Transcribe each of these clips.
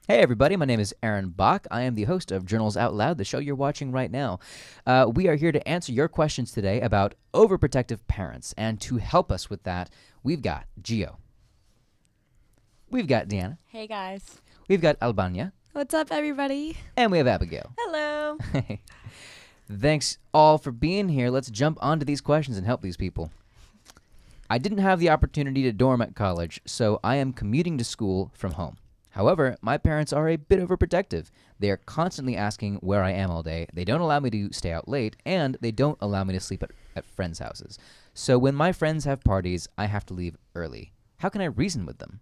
Hey everybody, my name is Aaron Bach. I am the host of Journals Out Loud, the show you're watching right now. We are here to answer your questions today about overprotective parents. And to help us with that, we've got Gio. We've got Deanna. Hey guys. We've got Albania. What's up, everybody? And we have Abigail. Hello. Thanks all for being here. Let's jump onto these questions and help these people. I didn't have the opportunity to dorm at college, so I am commuting to school from home. However, my parents are a bit overprotective. They are constantly asking where I am all day. They don't allow me to stay out late, and they don't allow me to sleep at friends' houses. So when my friends have parties, I have to leave early. How can I reason with them?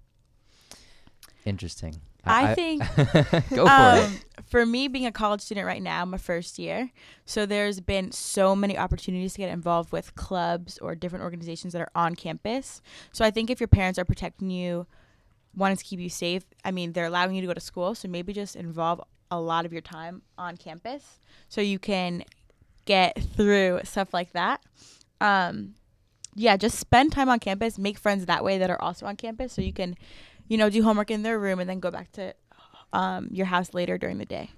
Interesting. I think Go for it. for me being a college student right now, my first year, so there's been so many opportunities to get involved with clubs or different organizations that are on campus. So I think if your parents are protecting you, wanting to keep you safe, I mean, they're allowing you to go to school, so maybe just involve a lot of your time on campus so you can get through stuff like that. Just spend time on campus, make friends that way that are also on campus so you can, do homework in their room and then go back to your house later during the day.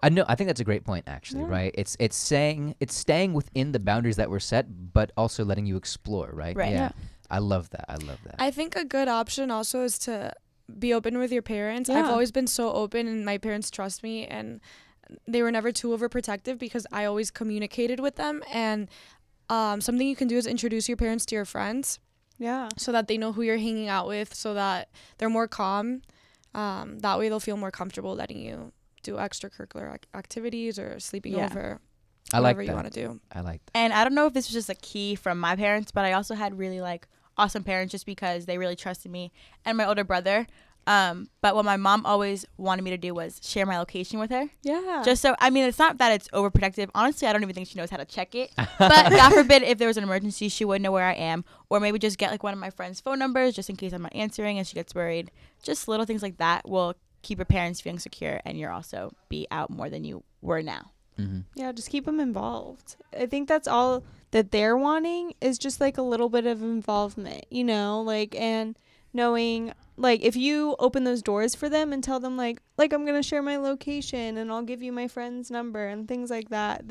I think that's a great point, actually, right? It's staying within the boundaries that were set, but also letting you explore, right? Right. Yeah. I love that. I think a good option also is to be open with your parents. Yeah. I've always been so open, and my parents trust me, and they were never too overprotective because I always communicated with them. And something you can do is introduce your parents to your friends. Yeah. So that they know who you're hanging out with, so that they're more calm. That way they'll feel more comfortable letting you do extracurricular activities or sleeping over. I like whatever you want to do. I like that. And I don't know if this was just a key from my parents, but I also had really awesome parents just because they really trusted me and my older brother. But what my mom always wanted me to do was share my location with her. Yeah. Just so, I mean, it's not that it's overprotective. Honestly, I don't even think she knows how to check it. But God forbid, if there was an emergency, she would know where I am. Or maybe just get one of my friend's phone numbers just in case I'm not answering and she gets worried. Just little things like that will keep your parents feeling secure and you'll also be out more than you were now. Mm-hmm. Yeah, just keep them involved. I think that's all that they're wanting is just a little bit of involvement, and knowing if you open those doors for them and tell them I'm going to share my location and I'll give you my friend's number and things like that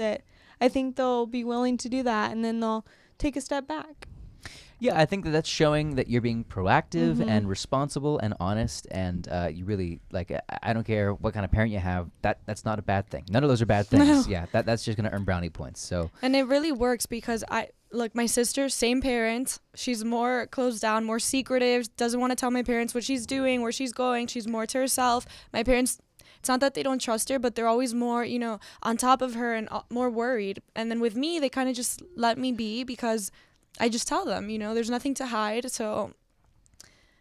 I think they'll be willing to do that, and then they'll take a step back. Yeah, I think that's showing that you're being proactive and responsible and honest, and you really I don't care what kind of parent you have. That's not a bad thing. None of those are bad things. No. Yeah, that's just gonna earn brownie points. So. And it really works because my sister, same parents. She's more closed down, more secretive, doesn't want to tell my parents what she's doing, where she's going. She's more to herself. My parents, it's not that they don't trust her, but they're always more, on top of her and more worried. And then with me, they kind of just let me be because I just tell them, there's nothing to hide. So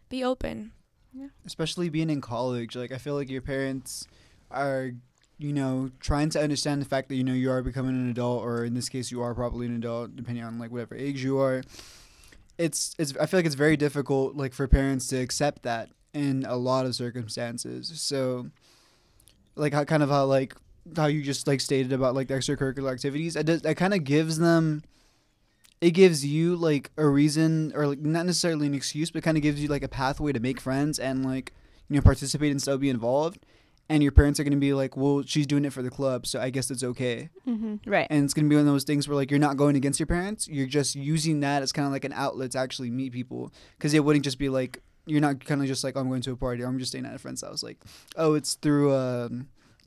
be open. Yeah. Especially being in college. I feel like your parents are trying to understand the fact that, you are becoming an adult, or in this case, you are probably an adult, depending on whatever age you are. I feel like it's very difficult, for parents to accept that in a lot of circumstances. So, how you just stated about the extracurricular activities, that kind of gives them. It gives you a reason, or not necessarily an excuse, but kind of gives you a pathway to make friends and participate and still be involved. And your parents are going to be well, she's doing it for the club, so I guess it's okay. Mm-hmm. Right. And it's going to be one of those things where you're not going against your parents. You're just using that as kind of an outlet to actually meet people, because it wouldn't just be you're not kind of just oh, I'm going to a party, or I'm just staying at a friend's house. Oh, it's through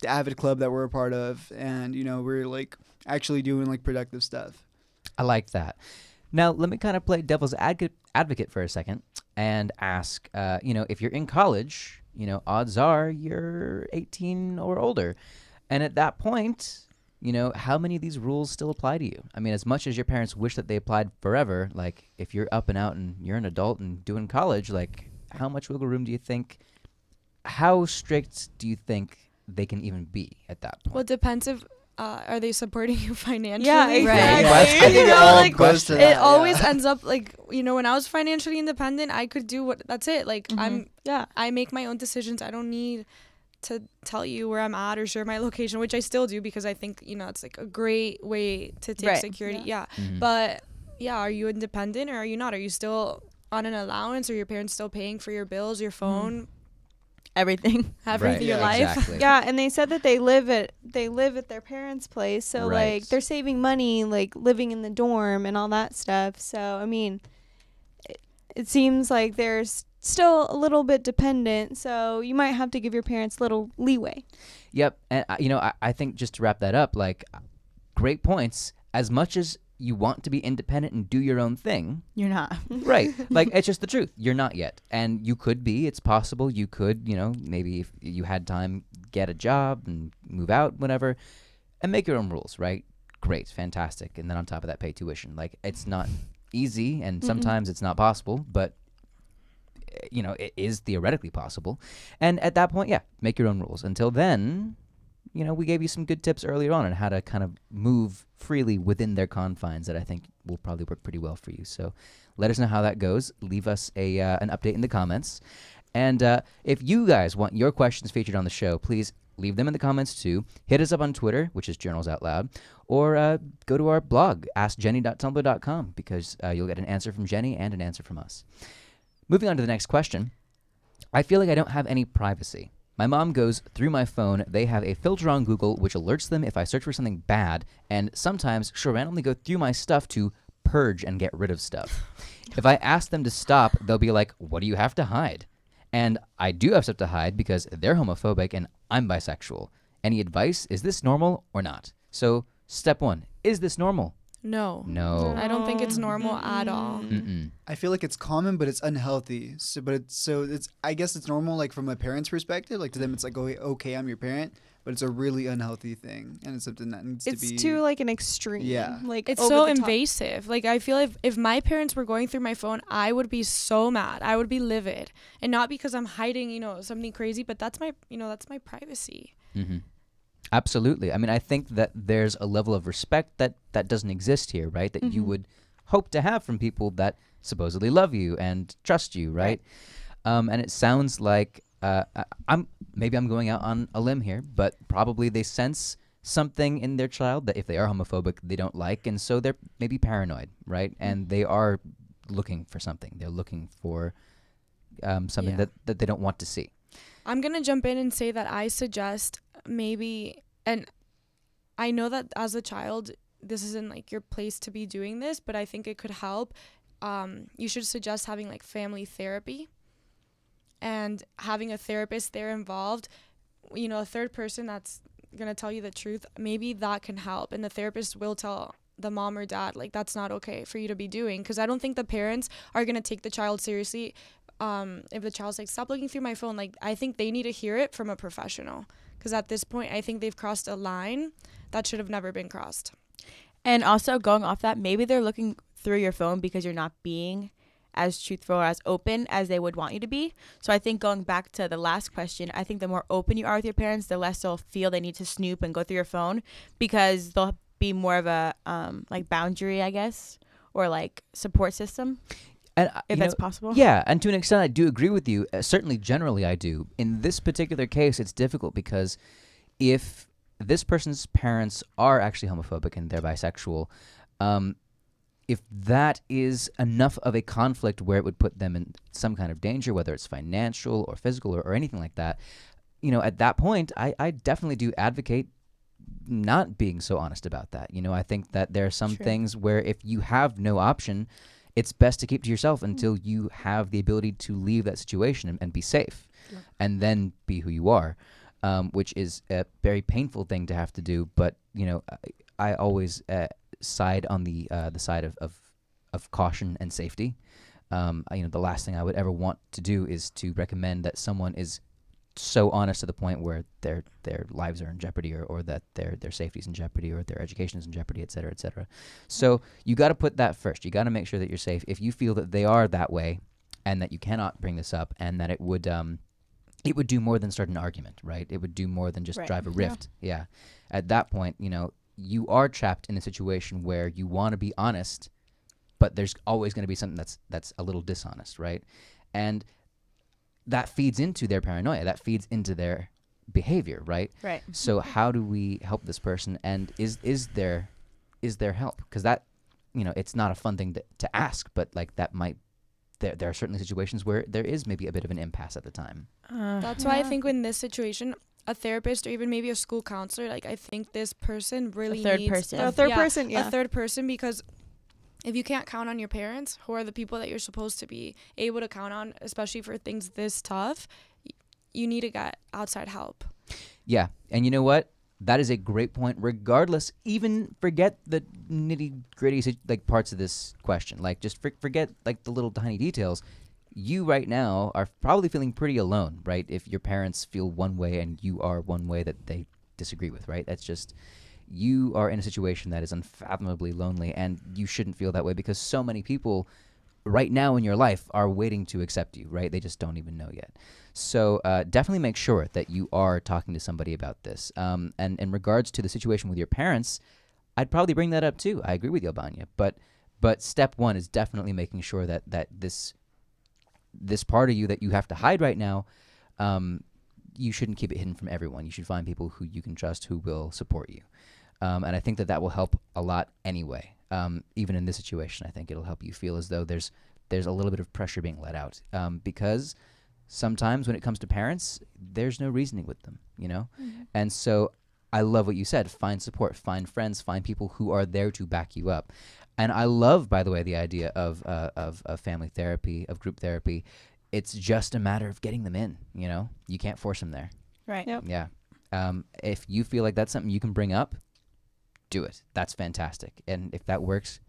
the Avid Club that we're a part of, and we're actually doing productive stuff. I like that. Now, let me kind of play devil's advocate for a second and ask, if you're in college, odds are you're 18 or older. And at that point, how many of these rules still apply to you? I mean, as much as your parents wish that they applied forever, if you're up and out and you're an adult and doing college, how much wiggle room do you think, how strict do you think they can even be at that point? Well, it depends if are they supporting you financially? Yeah, exactly. I think it all goes to that, it always ends up when I was financially independent, I could do that's it. I make my own decisions. I don't need to tell you where I'm at or share my location, which I still do because I think, it's a great way to take security. Yeah. Mm-hmm. But are you independent or are you not? Are you still on an allowance, or your parents still paying for your bills, your phone? everything. Everything Right, in your life. exactly. Yeah, and they said that they live at their parents' place, so Right. like they're saving money, like living in the dorm and all that stuff. So I mean, it seems like they're still a little bit dependent. So you might have to give your parents little leeway. Yep. And, I think just to wrap that up, like, great points. As much as you want to be independent and do your own thing, You're not. right. Like, it's just the truth. You're not yet. And you could be. It's possible. You could, maybe if you had time, get a job and move out, whatever, and make your own rules, right? Great. Fantastic. And then on top of that, pay tuition. Like, it's not easy, and sometimes it's not possible, but it is theoretically possible. And at that point, yeah, make your own rules. Until then, we gave you some good tips earlier on how to kind of move freely within their confines that I think will probably work pretty well for you. So let us know how that goes. Leave us an update in the comments. And if you guys want your questions featured on the show, please leave them in the comments too. Hit us up on Twitter, which is Journals Out Loud, or go to our blog, askjenny.tumblr.com, because you'll get an answer from Jenny and an answer from us. Moving on to the next question. I feel like I don't have any privacy. My mom goes through my phone. They have a filter on Google which alerts them if I search for something bad, and sometimes she'll randomly go through my stuff to purge and get rid of stuff. If I ask them to stop, they'll be like, "What do you have to hide?" And I do have stuff to hide because they're homophobic and I'm bisexual. Any advice? Is this normal or not? So, step 1. Is this normal? No. No. I don't think it's normal at all. Mm-mm. I feel like it's common, but it's unhealthy. I guess it's normal, like from a parent's perspective. Like to them, it's like, okay, I'm your parent, but it's a really unhealthy thing, and it's something that needs to be. It's too like an extreme. Yeah. Like It's over so the top. invasive. Like I feel if my parents were going through my phone, I would be so mad. I would be livid, and not because I'm hiding, something crazy, but that's my privacy. Mm-hmm. Absolutely. I mean, I think that there's a level of respect that doesn't exist here, right? That you would hope to have from people that supposedly love you and trust you, right? And it sounds like I'm going out on a limb here, but probably they sense something in their child that if they are homophobic, they don't like, and so they're maybe paranoid, right? And they are looking for something. They're looking for something that they don't want to see. I'm going to jump in and say that I suggest maybe, and I know that as a child, this isn't like your place to be doing this, but I think it could help. You should suggest having like family therapy and having a therapist there involved, a third person that's going to tell you the truth. Maybe that can help. And the therapist will tell the mom or dad, like, that's not okay for you to be doing. Because I don't think the parents are going to take the child seriously. If the child's like, stop looking through my phone, like, I think they need to hear it from a professional. Because at this point, I think they've crossed a line that should have never been crossed. And also going off that, maybe they're looking through your phone because you're not being as truthful or as open as they would want you to be. So I think going back to the last question, I think the more open you are with your parents, the less they'll feel they need to snoop and go through your phone, because they'll be more of a like boundary, I guess, or like support system. And, if that's possible. Yeah, and to an extent, I do agree with you. Certainly, generally, I do. In this particular case, it's difficult because if this person's parents are actually homophobic and they're bisexual, if that is enough of a conflict where it would put them in some kind of danger, whether it's financial or physical or anything like that, at that point, I definitely do advocate not being so honest about that. I think that there are some things where if you have no option, it's best to keep to yourself until you have the ability to leave that situation and be safe, and then be who you are, which is a very painful thing to have to do. But I always side on the side of caution and safety. The last thing I would ever want to do is to recommend that someone is so honest to the point where their lives are in jeopardy, or that their safety is in jeopardy, or their education is in jeopardy, et cetera, et cetera. So you got to put that first. You got to make sure that you're safe. If you feel that they are that way and that you cannot bring this up, and that it would do more than start an argument, right? It would do more than just drive a rift. Yeah. At that point, you are trapped in a situation where you want to be honest, but there's always going to be something that's a little dishonest, right? And that feeds into their paranoia. That feeds into their behavior, right? Right. So how do we help this person? And is there help? Because that, it's not a fun thing to ask, but like that might there are certainly situations where there is maybe a bit of an impasse at the time. That's why I think in this situation, a therapist or even maybe a school counselor, like I think this person really third needs person. A third person, a third person, because if you can't count on your parents, who are the people that you're supposed to be able to count on, especially for things this tough, you need to get outside help. Yeah, and you know what? That is a great point. Regardless, even forget the nitty gritty like parts of this question. Like just forget like the little tiny details. You right now are probably feeling pretty alone, right? If your parents feel one way and you are one way that they disagree with, right? That's just, you are in a situation that is unfathomably lonely, and you shouldn't feel that way because so many people right now in your life are waiting to accept you, right? They just don't even know yet. So definitely make sure that you are talking to somebody about this. And in regards to the situation with your parents, I'd probably bring that up too. I agree with you, Albania. But step one is definitely making sure that this part of you that you have to hide right now, you shouldn't keep it hidden from everyone. You should find people who you can trust who will support you. And I think that will help a lot anyway. Even in this situation, I think it'll help you feel as though there's a little bit of pressure being let out. Because sometimes when it comes to parents, there's no reasoning with them, you know? Mm-hmm. And so I love what you said. Find support, find friends, find people who are there to back you up. And I love, by the way, the idea of family therapy, of group therapy. It's just a matter of getting them in, you know? You can't force them there. Right. Yep. Yeah. If you feel like that's something you can bring up, do it. That's fantastic. And if that works,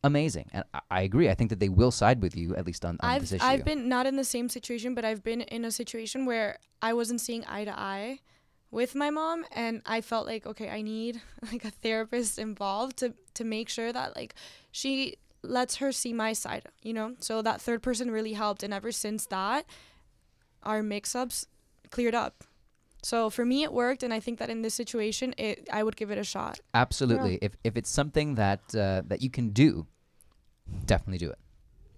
amazing. And I agree. I think that they will side with you, at least on this issue. I've been not in the same situation, but I've been in a situation where I wasn't seeing eye to eye with my mom, and I felt like, okay, I need like a therapist involved to make sure that like she lets her see my side, you know? So that third person really helped, and ever since that, our mix-ups cleared up. So for me, it worked, and I think that in this situation, I would give it a shot. Absolutely. Yeah. If it's something that you can do, definitely do it.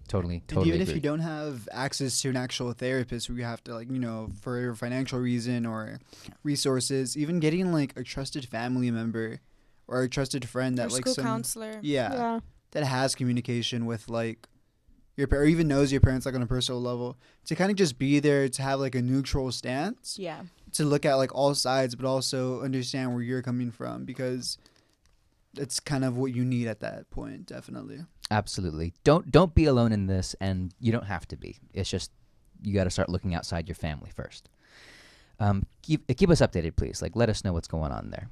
Totally And even agree. if you don't have access to an actual therapist, where you have to, like, you know, for financial reason or resources, even getting like a trusted family member or a trusted friend that Or like school some counselor. yeah, that has communication with like your or even knows your parents like on a personal level, to kind of just be there, to have like a neutral stance, Yeah. to look at like all sides, but also understand where you're coming from, because it's kind of what you need at that point. Definitely. Absolutely. Don't be alone in this, and you don't have to be. It's just you got to start looking outside your family first. Keep us updated, please. Like, let us know what's going on there.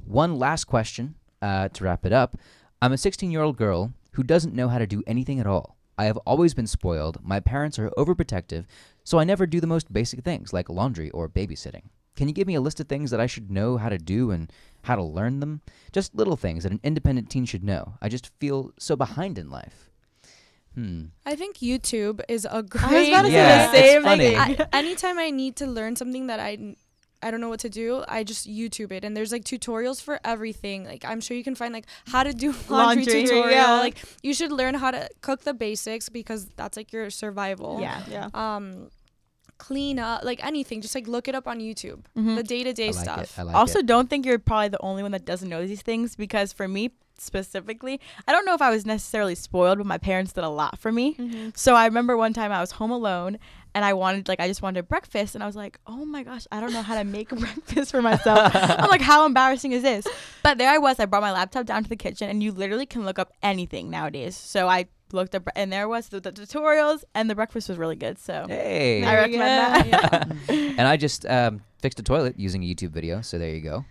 One last question to wrap it up. I'm a 16-year-old girl who doesn't know how to do anything at all. I have always been spoiled. My parents are overprotective, so I never do the most basic things like laundry or babysitting. Can you give me a list of things that I should know how to do and how to learn them? Just little things that an independent teen should know. I just feel so behind in life. I think YouTube is a great. I was about to Yeah, say it's the same funny. thing. Anytime I need to learn something that I don't know what to do, I just YouTube it, and there's like tutorials for everything. Like I'm sure you can find like how to do laundry tutorial. yeah. Like you should learn how to cook the basics, because that's like your survival. Yeah. Clean up, like anything, just like look it up on YouTube. Mhm. The day-to-day I like stuff. it. I like Also, it. don't think you're probably the only one that doesn't know these things, because for me specifically, I don't know if I was necessarily spoiled, but my parents did a lot for me. Mm-hmm. So I remember one time I was home alone and I just wanted breakfast, and I was like, oh my gosh, I don't know how to make breakfast for myself. I'm like, how embarrassing is this? But there I was. I brought my laptop down to the kitchen, and you literally can look up anything nowadays. So I looked up, and there was the tutorials, and the breakfast was really good. So Hey. I recommend that. Yeah. And I just fixed a toilet using a YouTube video, so there you go.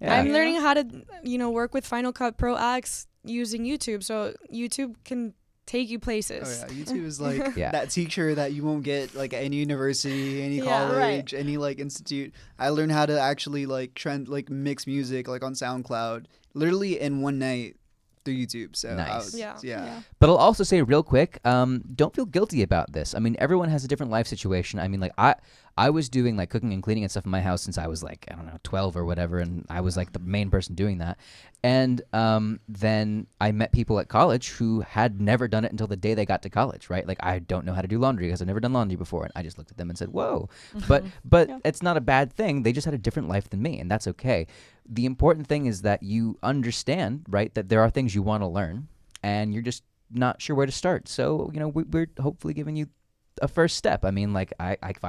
Yeah. I'm learning how to, work with Final Cut Pro X using YouTube. So YouTube can take you Oh places. yeah, YouTube is like Yeah. that teacher that you won't get like at any university, any Yeah, college, any like institute. I learned how to actually like mix music like on SoundCloud, literally in one night through YouTube. So Nice. yeah. But I'll also say real quick, don't feel guilty about this. I mean, everyone has a different life situation. I mean, like I was doing like cooking and cleaning and stuff in my house since I was like, I don't know, 12 or whatever, and I was like the main person doing that. And then I met people at college who had never done it until the day they got to college, right? Like, I don't know how to do laundry because I've never done laundry before. And I just looked at them and said, whoa. But Yeah. it's not a bad thing. They just had a different life than me, and that's okay. The important thing is that you understand, right, that there are things you want to learn, and you're just not sure where to start. So, we're hopefully giving you a first step. I mean, like, if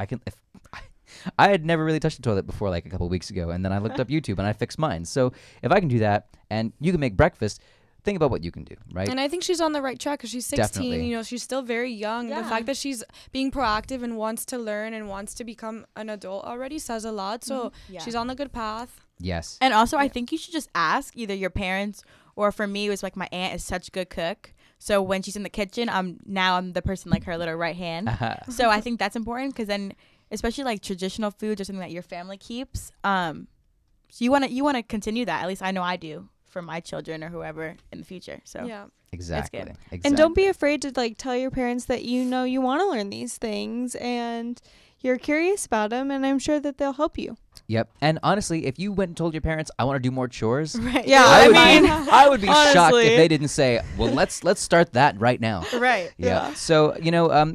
I had never really touched the toilet before, like a couple of weeks ago, and then I looked up YouTube and I fixed mine. So if I can do that and you can make breakfast, think about what you can do, right? And I think she's on the right track because she's 16. Definitely. She's still very young. Yeah. The fact that she's being proactive and wants to learn and wants to become an adult already says a lot. So Yeah. she's on the good path. Yes. And also, I think you should just ask either your parents, or for me, it was like my aunt is such a good cook. So when she's in the kitchen, I'm the person like her little right hand. So I think that's important because then, especially like traditional foods or something that your family keeps, so you want to continue that. At least I know I do for my children or whoever in the future. So Yeah. Exactly. good. Exactly. And don't be afraid to like tell your parents that you want to learn these things and you're curious about them, and I'm sure that they'll help you. Yep. And honestly, if you went and told your parents, I want to do more chores, right. Yeah, I would be shocked honestly. if they didn't say, well, let's start that right now. Right. Yeah. So,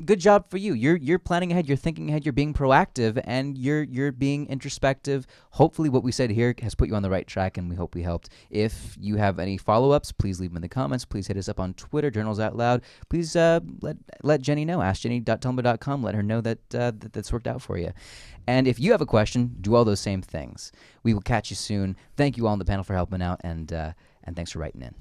good job for you. You're planning ahead, you're thinking ahead, you're being proactive, and you're being introspective. Hopefully what we said here has put you on the right track, and we hope we helped. If you have any follow-ups, please leave them in the comments. Please hit us up on Twitter, Journals Out Loud. Please let Jenny know. AskJenny.tumblr.com. Let her know that that's worked out for you. And if you have a question, do all those same things. We will catch you soon. Thank you all on the panel for helping out, and thanks for writing in.